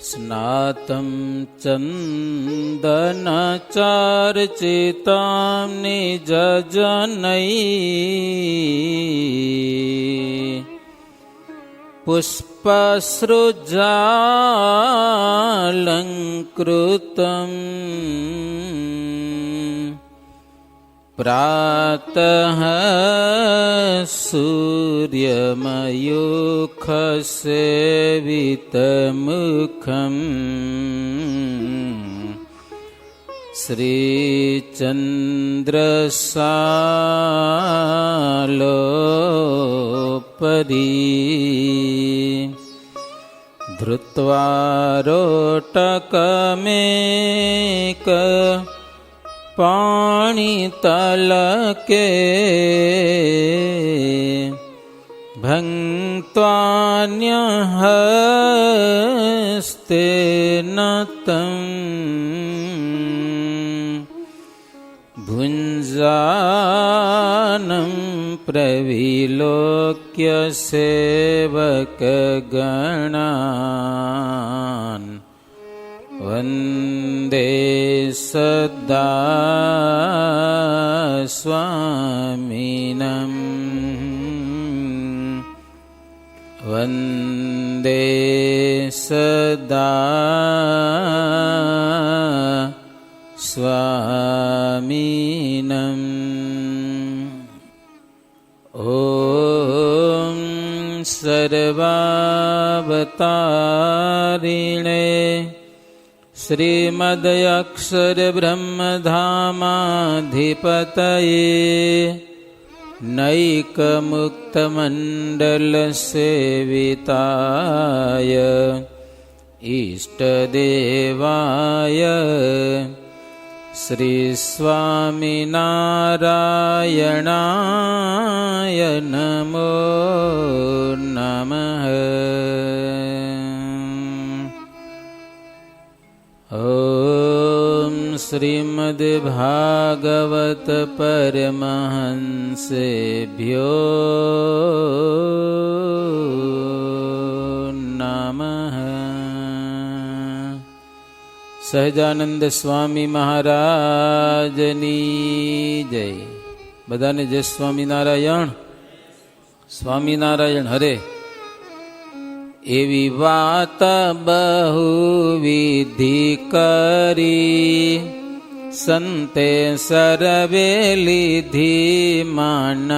સ્નાतं ચંદનચર્ચિતાં નિજજનૈः પુષ્પસૃજાલંકૃતम् પ્રાતઃ સૂર્યમયુખસેવિતમુખम् શ્રીચંદ્રસાલોપરી ધૃત્વા રોટકમેક પાણિતલકે ભંક્ત્વાન્યહસ્તેન तं ભુञ्जानं પ્રવિલોક્ય સેવકગણાन् વંદે સદા સ્વામિનમ વંદે સદા સ્વામિનમ. ઓમ સર્વાવતારિણે શ્રીમદક્ષરબ્રહ્મધામાધિપતયે નૈકમુક્તમંડલસેવિતાય ઈષ્ટદેવાય શ્રી સ્વામિનારાયણાય નમો નમઃ. ઓમ શ્રીમદ્ભાગવત પરમહંસેભ્યો નમઃ. સહજાનંદ સ્વામી મહારાજની જય. બધાને જય સ્વામિનારાયણ. સ્વામિનારાયણ હરે. એવી વાત બહુવિધિ કરી સંતે સર્વે લીધી માન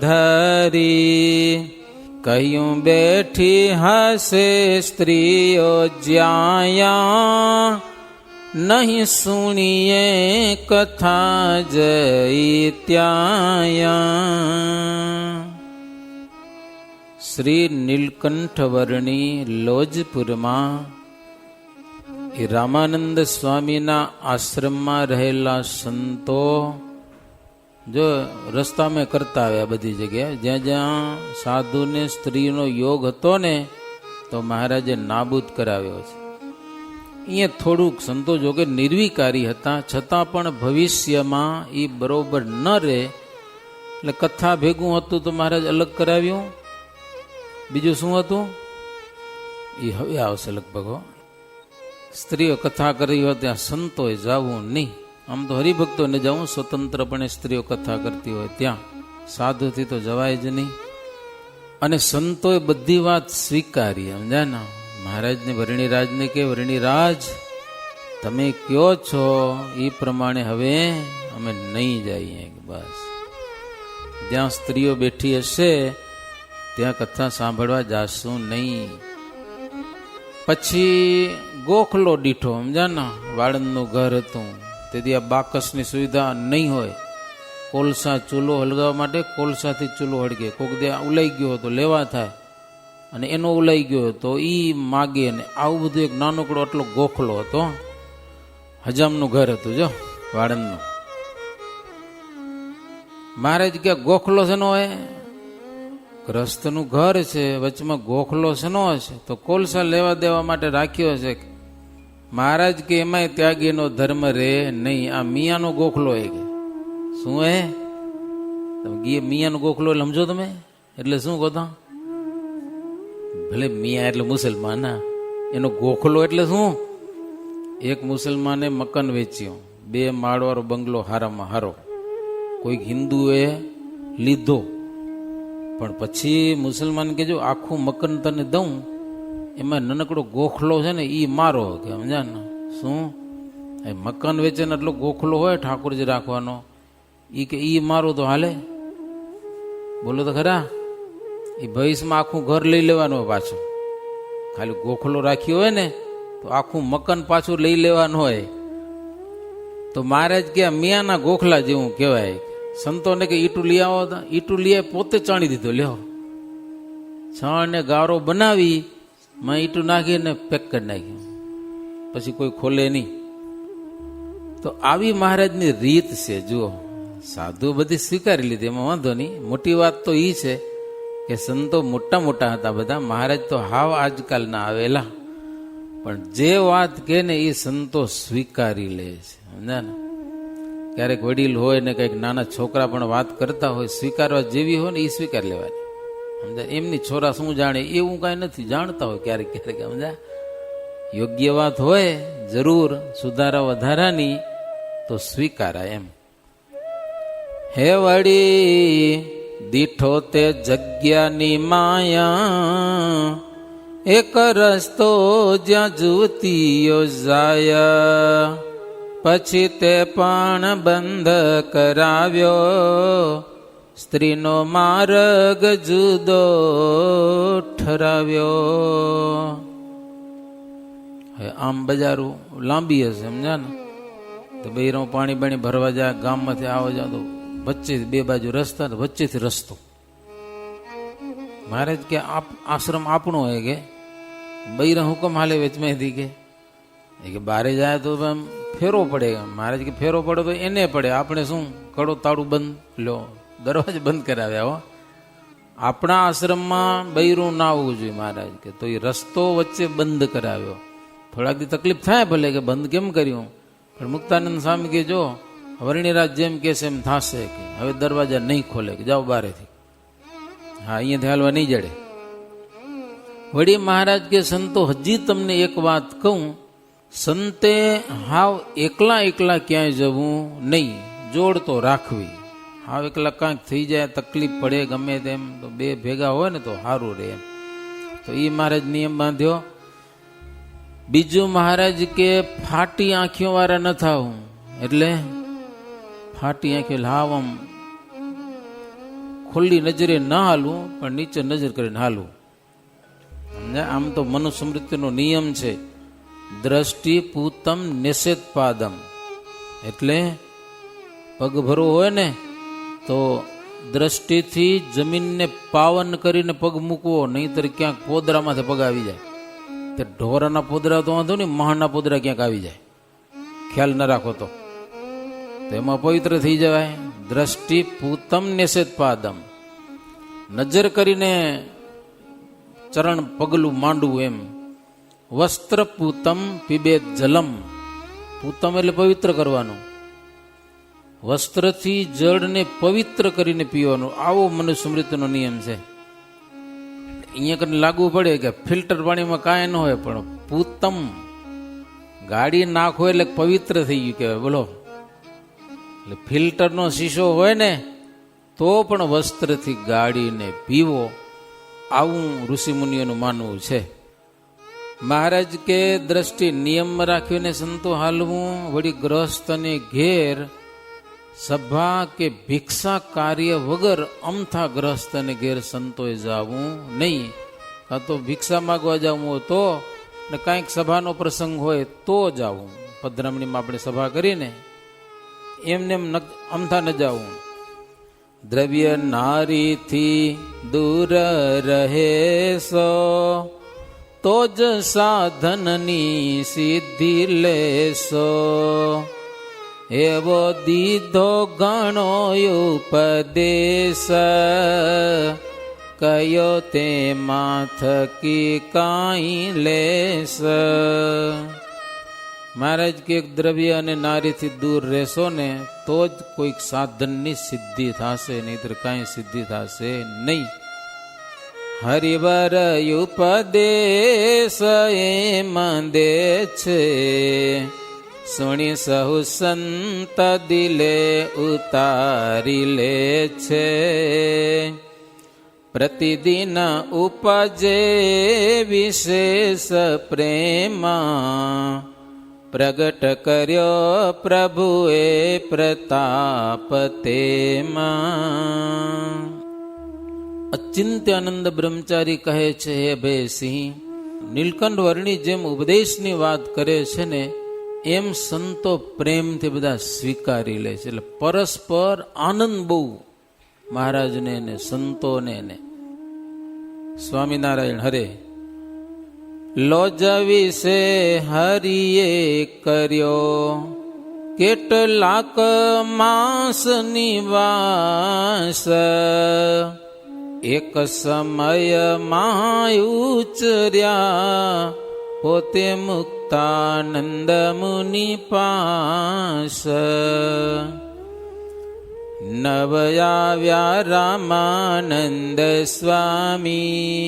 ધરી. કહ્યું બેઠી હશે સ્ત્રીઓ જ્યાં નહીં સુણીએ કથા જઈ ત્યાં. શ્રી નીલકંઠવર્ણી લોજપુરમાં એ રામાનંદ સ્વામીના આશ્રમમાં રહેલા સંતો જો રસ્તામાં કરતા આવ્યા બધી જગ્યાએ. જ્યાં જ્યાં સાધુને સ્ત્રીનો યોગ હતો ને તો મહારાજે નાબૂદ કરાવ્યો છે. અહીંયા થોડુંક સંતો જોકે નિર્વિકારી હતા, છતાં પણ ભવિષ્યમાં એ બરોબર ન રહે એટલે કથા ભેગું હતું તો મહારાજ અલગ કરાવ્યું. બીજું શું હતું એ હવે આવશે લગભગ. સ્ત્રીઓ કથા કરી હોય ત્યાં સંતોએ જવું નહીં. આમ તો હરિભક્તોને જવું, સ્વતંત્રપણે સ્ત્રીઓ કથા કરતી હોય ત્યાં, સાધુથી તો જવાય જ નહીં. અને સંતોએ બધી વાત સ્વીકારી. સમજ્યા ને? મહારાજને વર્ણિરાજને કે વર્ણિરાજ તમે કયો છો એ પ્રમાણે હવે અમે નહીં જઈએ. બસ જ્યાં સ્ત્રીઓ બેઠી હશે ત્યાં કથા સાંભળવા જાશું નહીં. પછી ગોખલો દીઠો. સમજ્યા ને? વાળંદનું ઘર હતું તેથી આ બાકસની સુવિધા નહીં હોય. કોલસા ચૂલો હળગાવવા માટે કોલસાથી ચૂલો હળગે. કોક દે ઉલાઈ ગયો તો લેવા થાય અને એનો ઉલાઈ ગયો તો ઈ માગે ને આવું બધું. એક નાનકડો આટલો ગોખલો હતો. હજામનું ઘર હતું જો વાળંદનું. મહારાજ કે ગોખલો છે નો હોય, ગ્રસ્તનું ઘર છે, વચમાં ગોખલો છે નો હશે તો કોલસા લેવા દેવા માટે રાખ્યો છે. મહારાજ કે એમાંય ત્યાગીનો ધર્મ રે નહીં. આ મિયાનો ગોખલો એ કે શું હે મિયાનો ગોખલો એટલે સમજો તમે? એટલે શું કહો? ભલે મિયા એટલે મુસલમાન, એનો ગોખલો એટલે શું? એક મુસલમાને મકાન વેચ્યો, 2 માળવાળો બંગલો હારામાં હારો, કોઈક હિન્દુએ લીધો, પણ પછી મુસલમાન કે જો આખું મકાન તને દઉં, એમાં નાનકડો ગોખલો છે ને એ મારો, કે સમજા ને શું એ મકાન વેચે ને એટલો ગોખલો હોય ઠાકોરજી રાખવાનો, એ કે ઈ મારો તો હાલે? બોલો તો ખરા. એ ભવિષ્યમાં આખું ઘર લઈ લેવાનું હોય પાછું, ખાલી ગોખલો રાખ્યો હોય ને તો આખું મકાન પાછું લઈ લેવાનું હોય. તો મહારાજ કે મિયાના ગોખલા જેવું કહેવાય. સંતોને કે ઈટું લઈ આવો, ઈટું લઈ પોતે ચાણી દીધો, લ્યો છાણ ને ગારો બનાવી માં ઈટું નાખીને પેક કરી નાખ્યું, પછી કોઈ ખોલે નહીં. તો આવી મહારાજની રીત છે. જુઓ, સાધુ બધી સ્વીકારી લીધી, એમાં વાંધો નહીં. મોટી વાત તો એ છે કે સંતો મોટા મોટા હતા બધા, મહારાજ તો હાવ આજકાલના આવેલા, પણ જે વાત કે ને એ સંતો સ્વીકારી લે છે. સમજ્યા ને? ક્યારેક વડીલ હોય ને કંઈક નાના છોકરા પણ વાત કરતા હોય, સ્વીકારવા જેવી હોય ને એ સ્વીકાર લેવાની. સમજા? એમની છોરા શું જાણે એવું કાંઈ નથી, જાણતા હોય ક્યારેક ક્યારેક. સમજા? યોગ્ય વાત હોય જરૂર સુધારા વધારાની તો સ્વીકારાય એમ. હે વળી દીઠો તે જગ્યાની માયા, એક રસ્તો જ્યાં જુતીઓ જાય, પછી તે પણ બંધ કરાવ્યો, સ્ત્રીનો માર્ગ જુદો ઠરાવ્યો. હવે આમ બજારું લાંબી હશે, સમજા ને? તો બૈરાઓ પાણી બાણી ભરવા જાય, ગામમાંથી આવવા જાય તો વચ્ચે 2 બાજુ રસ્તા, વચ્ચેથી રસ્તો. મહારાજ કે આશ્રમ આપણો હોય કે બૈરા હુકમ હાલે વેચમાંથી કે બારે જાય તો ફેરો પડે. મહારાજ કે ફેરો પડે તો એને પડે, આપણે શું કડો તાળું બંધ લો, દરવાજો બંધ કરાવ્યા હો. આપણા આશ્રમમાં બૈરું ના આવવું જોઈએ મહારાજ કે, તો એ રસ્તો વચ્ચે બંધ કરાવ્યો. થોડાક દી તકલીફ થાય ભલે કે બંધ કેમ કર્યું, પણ મુક્તાનંદ સ્વામી કે જો વર્ણિરાજ જેમ કે છે એમ થશે, કે હવે દરવાજા નહીં ખોલે, કે જાઓ બારેથી, હા અહીંયાથી હાલવા નહીં જડે. વળી મહારાજ કે સંતો હજી તમને એક વાત કહું, સંતે હાવ એકલા એકલા ક્યાંય જવું નહીં, જોડ તો રાખવી. હાવ એકલા કાંઈક થઈ જાય, તકલીફ પડે ગમે તેમ, તો 2 ભેગા હોય ને તો સારું રહે એમ. તો એ મહારાજ નિયમ બાંધ્યો. બીજું મહારાજ કે ફાટી આંખીઓ વાળા ન થાવું, એટલે ફાટી આંખીઓ હાવ આમ ખુલ્લી નજરે ના હાલવું, પણ નીચે નજર કરીને હાલવું. આમ તો મનુસ્મૃતિનો નિયમ છે, દ્રષ્ટિ પૂતમ નિષેધ પાદમ, એટલે પગભરો હોય ને તો દ્રષ્ટિથી જમીનને પાવન કરીને પગ મૂકવો, નહીંતર ક્યાંક પોદરામાંથી પગ આવી જાય. તે ઢોરાના પોદરા તો વાંધો નહીં, મહાના પોદરા ક્યાંક આવી જાય, ખ્યાલ ન રાખો તો એમાં પવિત્ર થઈ જવાય. દ્રષ્ટિ પૂતમ નિષેધ પાદમ, નજર કરીને ચરણ પગલું માંડવું એમ. વસ્ત્ર પૂતમ પીબેત જલમ, પૂતમ એટલે પવિત્ર કરવાનું, વસ્ત્રથી જળને પવિત્ર કરીને પીવાનું. આવો મનુસ્મૃતિનો નિયમ છે. અહીંયા કરીને લાગુ પડે કે ફિલ્ટર પાણીમાં કાંઈ ન હોય, પણ પૂતમ ગાડી નાખો એટલે પવિત્ર થઈ ગયું કહેવાય. બોલો, એટલે ફિલ્ટરનો શીશો હોય ને તો પણ વસ્ત્રથી ગાડીને પીવો, આવું ઋષિમુનિઓનું માનવું છે. મહારાજ કે દ્રષ્ટિ નિયમ રાખીને સંતો હાલવું. વળી ગ્રહસ્થને ઘેર સભા કે ભિક્ષા કાર્ય વગર અમથા ગ્રહસ્થને ઘેર સંતોએ જવું નહીં. કાં તો ભિક્ષા માગવા જવું હોય તો, ને કાંઈક સભાનો પ્રસંગ હોય તો જવું. પધરામણીમાં આપણે સભા કરીને એમને એમ અમથા ન જવું. દ્રવ્ય નારીથી દૂર રહેશો તો જ સાધનની સિદ્ધિ લેશો. એવો દીધો ઘણો ઉપદેશ, કયો તેમાં થકી કાંઈ લેશ. મહારાજ કે દ્રવ્ય અને નારીથી દૂર રહેશો ને તો જ કોઈક સાધનની સિદ્ધિ થશે, નહીતર કાંઈ સિદ્ધિ થશે નહીં. હરિવર ઉપદેશ એમ દે છે, સુણી સહુ સંત દિલે ઉતારી લે છે. પ્રતિદિન ઉપજે વિશેષ પ્રેમ, પ્રગટ કર્યો પ્રભુએ પ્રતાપ તેમાં. અચિંત્યાનંદ બ્રહ્મચારી કહે છે, હે ભયસિંહ, નીલકંઠ વર્ણી જેમ ઉપદેશની વાત કરે છે ને, એમ સંતો પ્રેમથી બધા સ્વીકારી લે છે. એટલે પરસ્પર આનંદ બહુ મહારાજને ને સંતોને ને. સ્વામિનારાયણ હરે. લોજ વિશે હરિએ કર્યો કેટલાક માસ નિવાસ, એક સમય ઉચર્યા પોતે મુક્તાનંદ મુનિ પાસ. નવયાવ્યા રામાનંદ સ્વામી,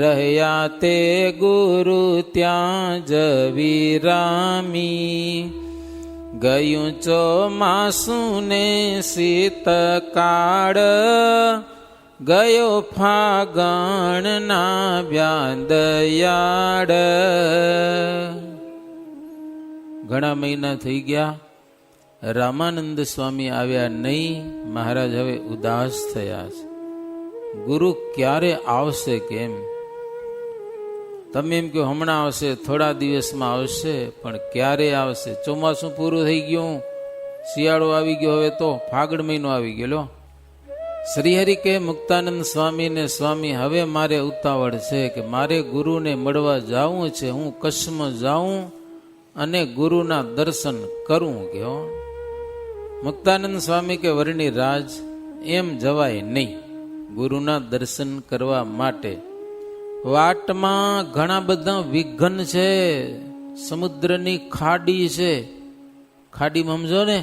રહ્યા તે ગુરુ ત્યાં જ વિરામી. ગયું ચોમાસું ને શીતકાળ, ગયો ફાગણ ના વ્યાદયાડ. ઘણા મહિના થઈ ગયા, રામાનંદ સ્વામી આવ્યા નહીં. મહારાજ હવે ઉદાસ થયા છે. ગુરુ ક્યારે આવશે કેમ? તમે એમ કહો હમણાં આવશે, થોડા દિવસમાં આવશે, પણ ક્યારે આવશે? ચોમાસું પૂરું થઈ ગયું, શિયાળો આવી ગયો, હવે તો ફાગણ મહિનો આવી ગયો. શ્રીહરિ કે મુક્તાનંદ સ્વામીને, સ્વામી હવે મારે ઉતાવળ છે કે મારે ગુરુને મળવા જાવું છે. હું કચ્છમાં જાઉં અને ગુરુના દર્શન કરું. કયો મુક્તાનંદ સ્વામી કે વર્ણી રાજ, એમ જવાય નહીં. ગુરુના દર્શન કરવા માટે વાટમાં ઘણા બધા વિઘ્ન છે. સમુદ્રની ખાડી છે. ખાડીમાં સમજો ને,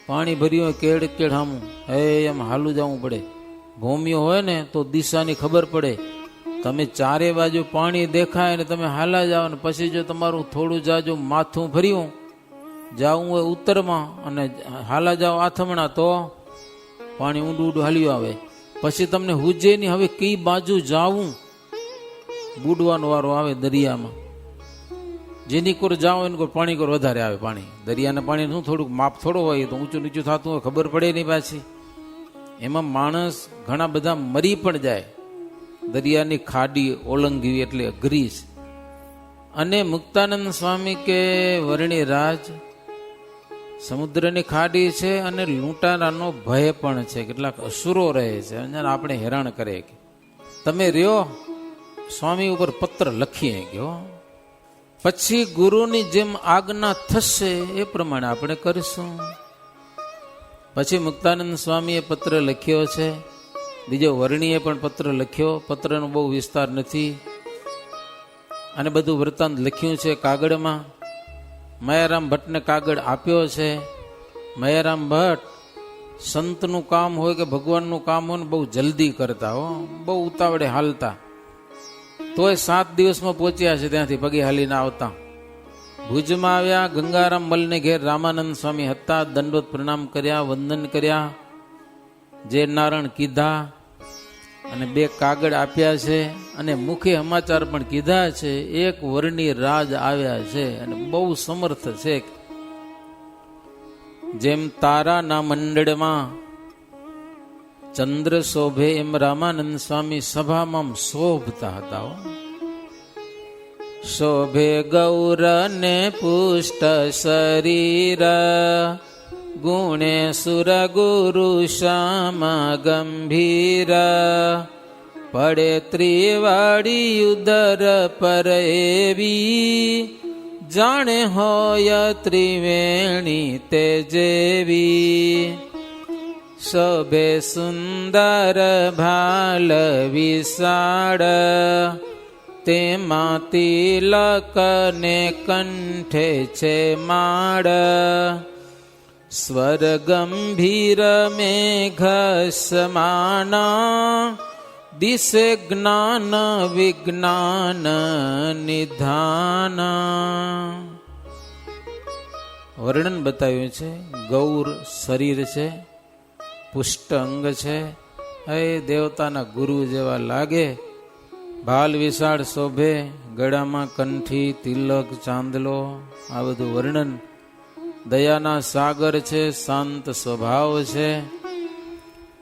પાણી ભર્યું કેડ કેડ હામું, એમ હાલું જવું પડે. ભૂમિયો હોય ને તો દિશાની ખબર પડે. તમે ચારે બાજુ પાણી દેખાય ને તમે હાલા જાઓ ને પછી જો તમારું થોડું જાજુ માથું ભર્યું જાવું હોય ઉત્તરમાં અને હાલા જાઓ આથમણા, તો પાણી ઊંડું ઊંડું હાલ્યું આવે. પછી તમને હુજે નહીં હવે કઈ બાજુ જાવું. બુડવાનો વારો આવે દરિયામાં. જેની કોર જાઓ એની કોર પાણી કોર વધારે આવે. પાણી દરિયાના પાણી શું થોડુંક માપ થોડો હોય તો ઊંચું નીચું થતું હોય, ખબર પડે નહીં પાછી. એમાં માણસ ઘણા બધા મરી પણ જાય. દરિયાની ખાડી ઓળંગવી એટલે અઘરી છે. અને મુક્તાનંદ સ્વામી કે વર્ણી રાજ, સમુદ્રની ખાડી છે અને લૂંટારાનો ભય પણ છે. કેટલાક અસુરો રહે છે અને આપણે હેરાન કરે. તમે રહ્યો સ્વામી ઉપર પત્ર લખીએ ગયો, પછી ગુરુની જેમ આજ્ઞા થશે એ પ્રમાણે આપણે કરીશું. પછી મુક્તાનંદ સ્વામીએ પત્ર લખ્યો છે. બીજો વર્ણીએ પણ પત્ર લખ્યો. પત્રનો બહુ વિસ્તાર નથી અને બધું વૃત્તાંત લખ્યું છે કાગળમાં. મયારામ ભટ્ટને કાગળ આપ્યો છે. મયારામ ભટ્ટ સંતનું કામ હોય કે ભગવાનનું કામ હોય ને બહુ જલ્દી કરતા હો, બહુ ઉતાવળે હાલતા. તોય 7 દિવસમાં પહોંચ્યા છે ત્યાંથી પગે હાલીને આવતા. ભુજમાં આવ્યા. ગંગારામ મલને ઘેર રામાનંદ સ્વામી હતા. દંડવત પ્રણામ કર્યા, વંદન કર્યા, જે નારાયણ કીધા અને 2 કાગળ આપ્યા છે અને મુખે સમાચાર પણ કીધા છે. એક વર્ણી રાજ આવ્યા છે અને બહુ સમર્થ છે. જેમ તારાના મંડળમાં ચંદ્ર શોભે એમ રામાનંદ સ્વામી સભામાં શોભતા હતા. શોભે ગૌર ને પુષ્ટ શરીર, ગુણે સુર ગુરુ શ્યામ ગંભીર, પડે ત્રિવાડી ઉદર પર એવી, જાણે હોય ત્રિવેણી તે જેવી. શોભે સુંદર ભાલ વિશાળ, તેમાં તિલક ને કંઠે છે માળ. સ્વર ગંભીર મેઘ સમાના, દિશે જ્ઞાન વિજ્ઞાન નિધાન. વર્ણન બતાવ્યું છે. ગૌર શરીર છે, પુષ્ટ અંગ છે, એ દેવતાના ગુરુ જેવા લાગે, ભાલ વિશાળ શોભે, ગળામાં કંઠી, તિલક, ચાંદલો, આ બધું વર્ણન. દયાના સાગર છે, શાંત સ્વભાવ છે,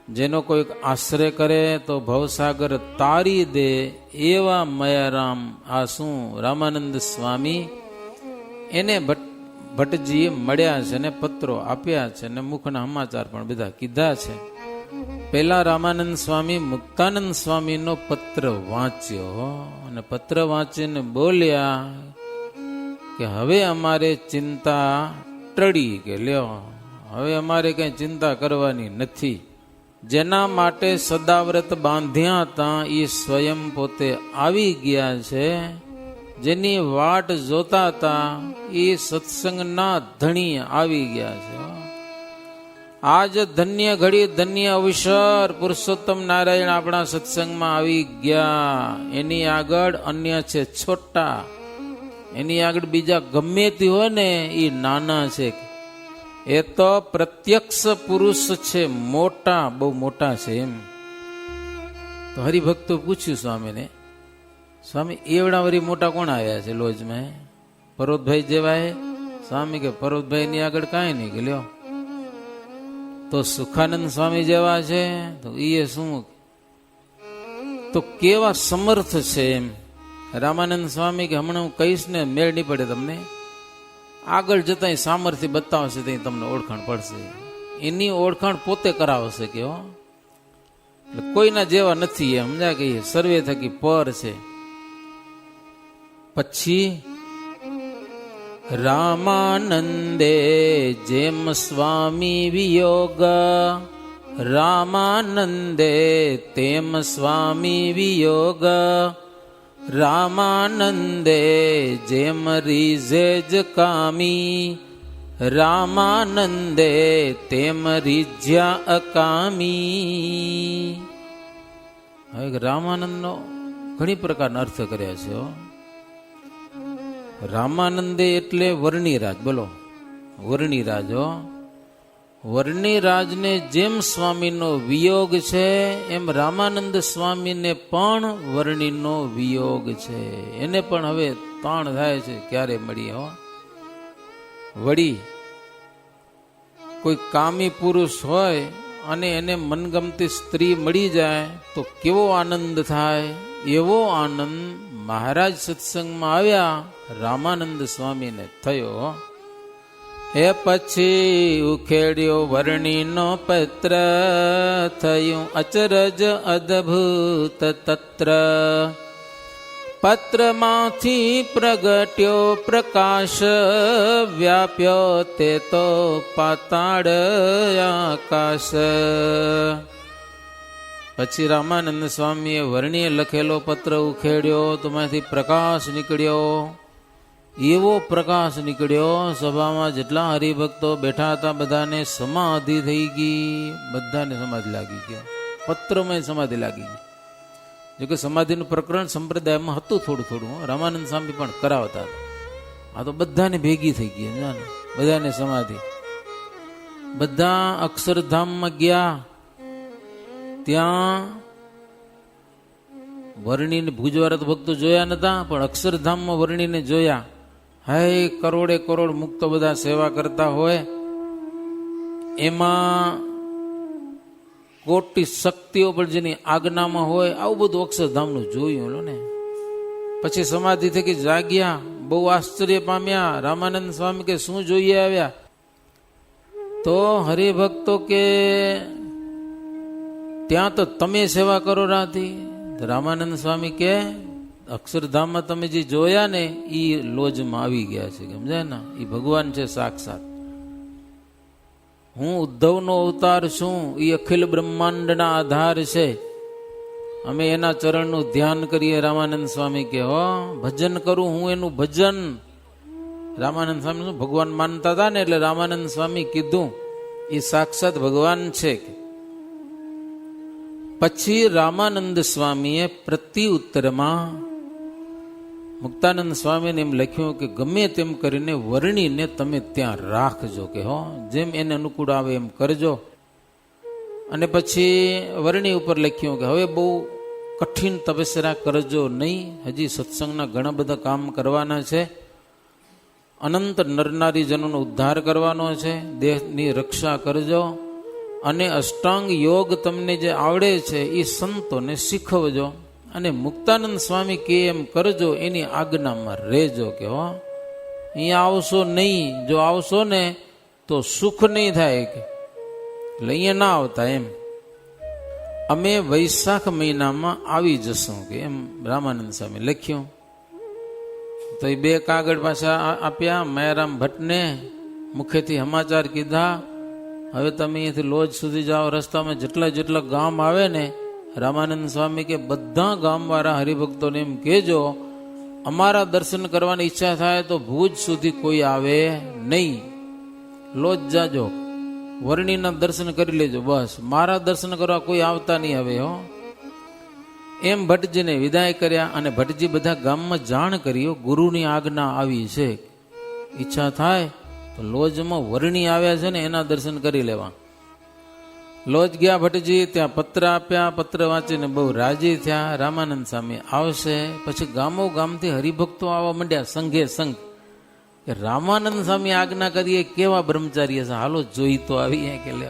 જેનો કોઈક આશ્રય કરે તો ભવસાગર તારી દે એવા મયારામ. આ શું રામાનંદ સ્વામી એને ભટ્ટજીએ મળ્યા છે ને પત્રો આપ્યા છે ને મુખના સમાચાર પણ બધા કીધા છે. પેલા રામાનંદ સ્વામી મુક્તાનંદ સ્વામીનો પત્ર વાંચ્યો અને પત્ર વાંચીને બોલ્યા કે હવે અમારે ચિંતા ટળી કે લ્યો, હવે અમારે કઈ ચિંતા કરવાની નથી. જેના માટે સદાવ્રત બાંધ્યા હતા એ સ્વયં પોતે આવી ગયા છે. જેની વાટ જોતા હતા એ સત્સંગના ધણી આવી ગયા છે. આજ ધન્ય ઘડી, ધન્ય અવસર, પુરુષોત્તમ નારાયણ આપણા સત્સંગમાં આવી ગયા. એની આગળ અન્ય છે છોટા, એની આગળ બીજા ગમે તે હોય ને એ નાના છે. એ તો પ્રત્યક્ષ પુરુષ છે, મોટા, બહુ મોટા છે એમ. તો હરિભક્તો પૂછ્યું સ્વામીને, સ્વામી એવડા વરી મોટા કોણ આવ્યા છે લોજમાં? પર્વતભાઈ જેવા હે? સ્વામી કે પર્વતભાઈ ની આગળ કાંઈ નહીં. કે લ્યો તો સુખાનંદ સ્વામી જેવા છે? તો એ શું? તો કેવા સમર્થ છે એમ. રામાનંદ સ્વામી કે હમણાં હું કહીશ ને મેળ નહીં પડે તમને, આગળ જતા સામર્થ્ય બતાવશે તો તમને ઓળખાણ પડશે. એની ઓળખાણ પોતે કરાવશે કે હો, એટલે કોઈના જેવા નથી એમ સમજ્યા કે સર્વે થકી પર છે. પછી રામાનંદે જેમ સ્વામી વિયોગ, રામાનંદે તેમ સ્વામી વિયોગ, રામાનંદે જેમ રીઝે જ કામી, રામાનંદે તેમ રીઝ્યા અકામી. હવે રામાનંદનો ઘણી પ્રકારના અર્થ કર્યા છે. રામાનંદે એટલે વર્ણિરાજ. બોલો વર્ણિરાજ. વર્ણિરાજને જેમ સ્વામીનો વિયોગ છે એમ રામાનંદ સ્વામીને પણ વર્ણિનો વિયોગ છે. એને પણ હવે તાણ થાય છે ક્યારે મળીએ. વળી કોઈ કામી પુરુષ હોય અને એને મનગમતી સ્ત્રી મળી જાય તો કેવો આનંદ થાય. એવો આનંદ મહારાજ સત્સંગમાં આવ્યા રામાનંદ સ્વામીને થયો. એ પછી ઉખેડ્યો વર્ણિનો પત્ર, થયું અચરજ અદભૂત તત્ર. પત્રમાંથી પ્રગટ્યો પ્રકાશ, વ્યાપ્યો તે તો પાતાળ આકાશ. પછી રામાનંદ સ્વામીએ વર્ણીએ લખેલો પત્ર ઉખેડ્યો, તેમાંથી પ્રકાશ નીકળ્યો. એવો પ્રકાશ નીકળ્યો, સભામાં જેટલા હરિભક્તો બેઠા હતા બધાને સમાધિ થઈ ગઈ. બધાને સમાધિ લાગી ગઈ, પત્રમાં સમાધિ લાગી ગઈ. જોકે સમાધિનું પ્રકરણ સંપ્રદાયમાં હતું થોડું થોડું, રામાનંદ સ્વામી પણ કરાવતા હતા. આ તો બધાને ભેગી થઈ ગઈ, બધાને સમાધિ. બધા અક્ષરધામમાં ગયા, ત્યાં વર્ણીને ભુજવાળા ભક્તો જોયા નતા, પણ અક્ષરધામમાં વર્ણીને જોયા. હાય કરોડે કરોડ મુક્તો બધા સેવા કરતા હોય, એમાં કોટી શક્તિઓ પણ જેની આજ્ઞામાં હોય, આવું બધું અક્ષરધામનું જોયું ને. પછી સમાધિ થકી જાગ્યા, બહુ આશ્ચર્ય પામ્યા. રામાનંદ સ્વામી કે શું જોઈએ આવ્યા? તો હરિભક્તો કે ત્યાં તો તમે સેવા કરો રાતી. રામાનંદ સ્વામી કે અક્ષરધામમાં તમે જે જોયા ને એ લોજમાં આવી ગયા છે, સમજાય ને? એ ભગવાન છે સાક્ષાત. હું ઉદ્ધવનો અવતાર છું, એ અખિલ બ્રહ્માંડના આધાર છે. અમે એના ચરણનું ધ્યાન કરીએ. રામાનંદ સ્વામી કે હો ભજન કરું હું એનું ભજન. રામાનંદ સ્વામી શું ભગવાન માનતા હતા ને, એટલે રામાનંદ સ્વામી કીધું એ સાક્ષાત ભગવાન છે. પછી રામાનંદ સ્વામીએ પ્રતિ ઉત્તરમાં મુક્તાનંદ સ્વામીને એમ લખ્યું કે ગમે તેમ કરીને વર્ણીને તમે ત્યાં રાખજો, કે હો જેમ એને અનુકૂળ આવે એમ કરજો. અને પછી વર્ણી ઉપર લખ્યું કે હવે બહુ કઠિન તપસ્યા કરજો નહીં, હજી સત્સંગના ઘણા બધા કામ કરવાના છે, અનંત નરનારીજનોનો ઉદ્ધાર કરવાનો છે, દેહની રક્ષા કરજો, અને અષ્ટાંગ યોગ તમને જે આવડે છે એ સંતોને શીખવજો, અને મુક્તાનંદ સ્વામી કે એમ કરજો, એની આજ્ઞામાં રહેજો. કે હો અહીંયા આવશો નહીં, જો આવશો ને તો સુખ નહીં થાય, કે એટલે અહીંયા ના આવતા એમ, અમે વૈશાખ મહિનામાં આવી જશું, કે એમ રામાનંદ સ્વામી લખ્યું. તો એ 2 કાગળ પાછા આપ્યા માયારામ ભટ્ટને, મુખેથી સમાચાર કીધા, હવે તમે અહીંયાથી લોજ સુધી જાઓ, રસ્તામાં જેટલા ગામ આવે ને, રામાનંદ સ્વામી કે બધા ગામવાળા હરિભક્તોને એમ કહેજો અમારા દર્શન કરવાની ઈચ્છા થાય તો ભુજ સુધી કોઈ આવે નહીં, લોજ જાજો, વર્ણીના દર્શન કરી લેજો, બસ મારા દર્શન કરવા કોઈ આવતા નહીં હવે હો. એમ ભટ્ટજીને વિદાય કર્યા, અને ભટ્ટજી બધા ગામમાં જાણ કર્યો ગુરુની આજ્ઞા આવી છે, ઈચ્છા થાય તો લોજમાં વર્ણી આવ્યા છે ને એના દર્શન કરી લેવા. લોજ ગયા ભટ્ટજી, ત્યાં પત્ર આપ્યા, પત્ર વાંચીને બહુ રાજી થયા. રામાનંદ સ્વામી આવશે, પછી ગામો ગામથી હરિભક્તો આવવા માંડ્યા, સંઘે સંઘ, કે રામાનંદ સ્વામી આજ્ઞા કરીએ કેવા બ્રહ્મચારી હશે, હાલો જોઈ તો આવીએ, કે લે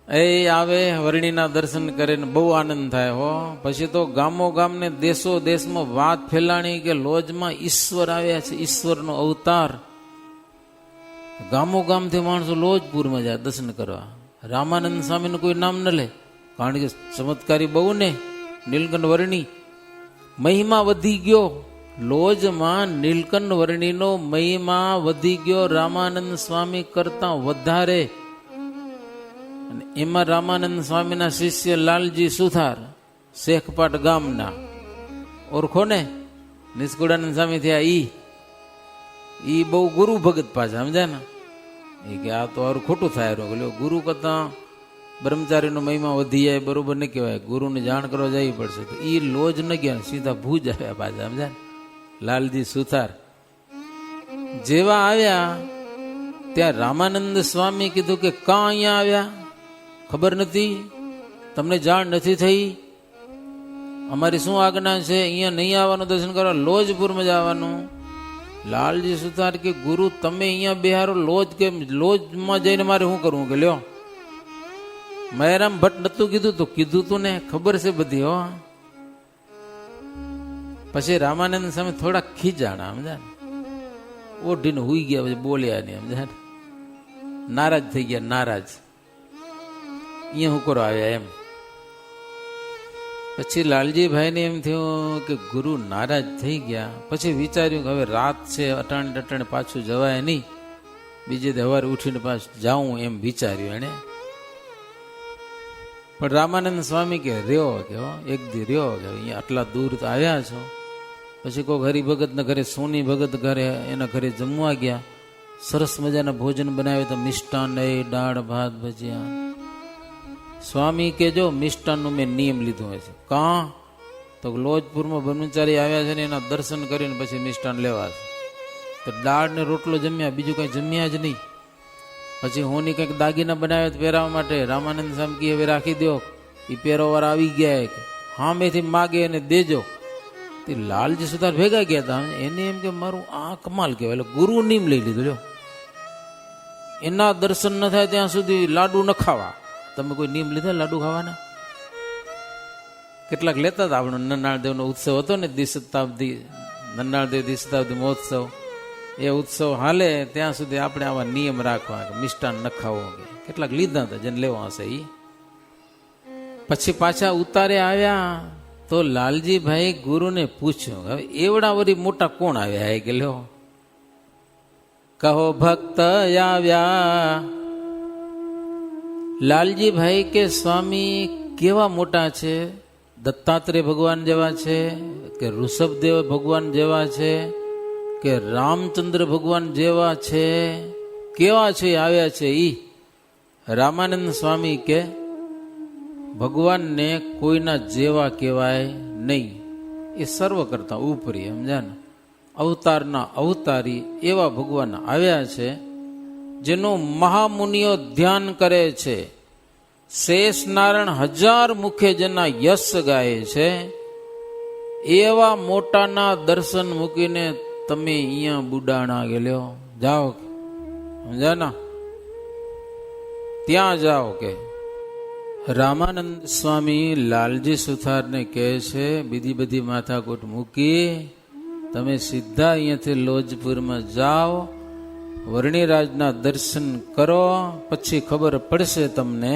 એ આવે વર્ણીના દર્શન કરે ને બહુ આનંદ થાય હો. પછી તો ગામો ગામને દેશો દેશમાં વાત ફેલાણી કે લોજમાં ઈશ્વર આવ્યા છે, ઈશ્વરનો અવતાર. ગામો ગામથી માણસો લોજપુરમાં જાય દર્શન કરવા. રામાનંદ સ્વામીનું કોઈ નામ ન લે, કારણ કે ચમત્કારી બહુ ને, નીલકંઠ વર્ણી મહિમા વધી ગયો. લોજમાં નીલકંઠ વર્ણીનો મહિમા વધી ગયો રામાનંદ સ્વામી કરતા વધારે. અને એમાં રામાનંદ સ્વામીના શિષ્ય લાલજી સુથાર, શેખપાટ ગામના, ઓળખો ને, નિષ્કુળાનંદ સ્વામી થયા ઈ બહુ ગુરુ ભગત પાછા, સમજ્યા ને, એ કે આ તો હારું ખોટું થાય, ગુરુ કરતા બ્રહ્મચારીનો મહિમા વધી જાય, બરોબર નહીં કહેવાય, ગુરુને જાણ કરવા જવી પડશે. તો એ લોજ ન ગયા, સીધા ભુજ આવ્યા પાછા, સમજ્યા ને, લાલજી સુથાર જેવા આવ્યા ત્યાં રામાનંદ સ્વામી કીધું કે કાં અહીંયા આવ્યા, ખબર નથી, તમને જાણ નથી થઈ, અમારી શું આજ્ઞા છે, અહીંયા નહીં આવવાનું દર્શન કરવા, લોજપુરમાં જ આવવાનું. લાલજી સુથાર કે ગુરુ તમે અહીંયા બેહારો, લોજ કેમ, લોજમાં જઈને મારે શું કરવું, કે લ્યો માયારામ ભટ્ટ નતું કીધું તો કીધું તું ને, ખબર છે બધી હો. પછી રામાનંદ સ્વામી થોડા ખીજાણા, સમજા ને, ઓઢીને હુઈ ગયા, પછી બોલ્યા નહીં, સમજા ને, નારાજ થઈ ગયા, નારાજ, અહીંયા હું કરો આવ્યા એમ. પછી લાલજીભાઈને એમ થયું કે ગુરુ નારાજ થઈ ગયા. પછી વિચાર્યું કે હવે રાત છે, અટાણે પાછું જવાય નહીં, બીજે સવારે ઉઠીને પાછું જાઉં એમ વિચાર્યું એને. પણ રામાનંદ સ્વામી કે રહ્યો, કે એક દી રહ્યો, કે અહીંયા આટલા દૂર તો આવ્યા છો. પછી કોઈ હરિભગતના ઘરે, સોની ભગત ઘરે, એના ઘરે જમવા ગયા. સરસ મજાના ભોજન બનાવે, તો મિષ્ટાન, દાળ ભાત ભજીયા. સ્વામી કે જો મિષ્ટાનનું મેં નિયમ લીધું હોય છે, કાં તો લોજપુરમાં બ્રહ્મચારી આવ્યા છે ને એના દર્શન કરીને પછી મિષ્ટાન લેવા છે. તો દાળ ને રોટલો જમ્યા, બીજું કંઈ જમ્યા જ નહીં. પછી હોની કંઈક દાગીના બનાવ્યા પહેરાવવા માટે. રામાનંદ સ્વામી કે હવે રાખી દો, એ પહેરવાવાળા આવી ગયા, કે હા મેથી માગે અને દેજો. તે લાલજી સુથાર ભેગા ગયા હતા, એને એમ કે મારું આ કમાલ કહેવાય, એટલે ગુરુ નિયમ લઈ લીધું, લ્યો એના દર્શન ન થાય ત્યાં સુધી લાડુ ન ખાવા. તમે કોઈ નિયમ લીધા લાડુ ખાવાના? કેટલાક લેતા હતા. આપણો નરનાળદેવનો ઉત્સવ હતો ને, દ્વિશતાબ્દી, નરનાળદેવ દ્વિશતાબ્દી મહોત્સવ, એ ઉત્સવ હાલે ત્યાં સુધી આપણે આવા નિયમ રાખવા, કે મિષ્ટાન ન ખાવો. કેટલાક લીધા હતા, જેને લેવા હશે એ. પછી પાછા ઉતારે આવ્યા તો લાલજીભાઈ ગુરુને પૂછ્યું, હવે એવડા વરી મોટા કોણ આવ્યા, કે લ્યો કહો ભક્ત આવ્યા. લાલજીભાઈ કે સ્વામી કેવા મોટા છે, દત્તાત્રેય ભગવાન જેવા છે, કે ઋષભદેવ ભગવાન જેવા છે, કે રામચંદ્ર ભગવાન જેવા છે, કેવા છે આવ્યા છે ઈ? રામાનંદ સ્વામી કે ભગવાનને કોઈના જેવા કહેવાય નહીં. એ સર્વ કરતા ઉપરી, સમજ્યા ને? અવતારના અવતારી એવા ભગવાન આવ્યા છે, જેનું મહામુનિઓ ધ્યાન કરે છે. શેષ નારાયણ 1000 મુખે જેના યશ ગાય છે, એવા મોટાના દર્શન મૂકીને તમે અહીંયા બુડાણા ગયેલો જાઓ, સમજ્યા ના? ત્યાં જાઓ. કે રામાનંદ સ્વામી લાલજી સુથારને કહે છે, બીજી બધી માથાકૂટ મૂકી તમે સીધા અહીંયાથી લોજપુરમાં જાઓ, વર્ણિરાજના દર્શન કરો, પછી ખબર પડશે તમને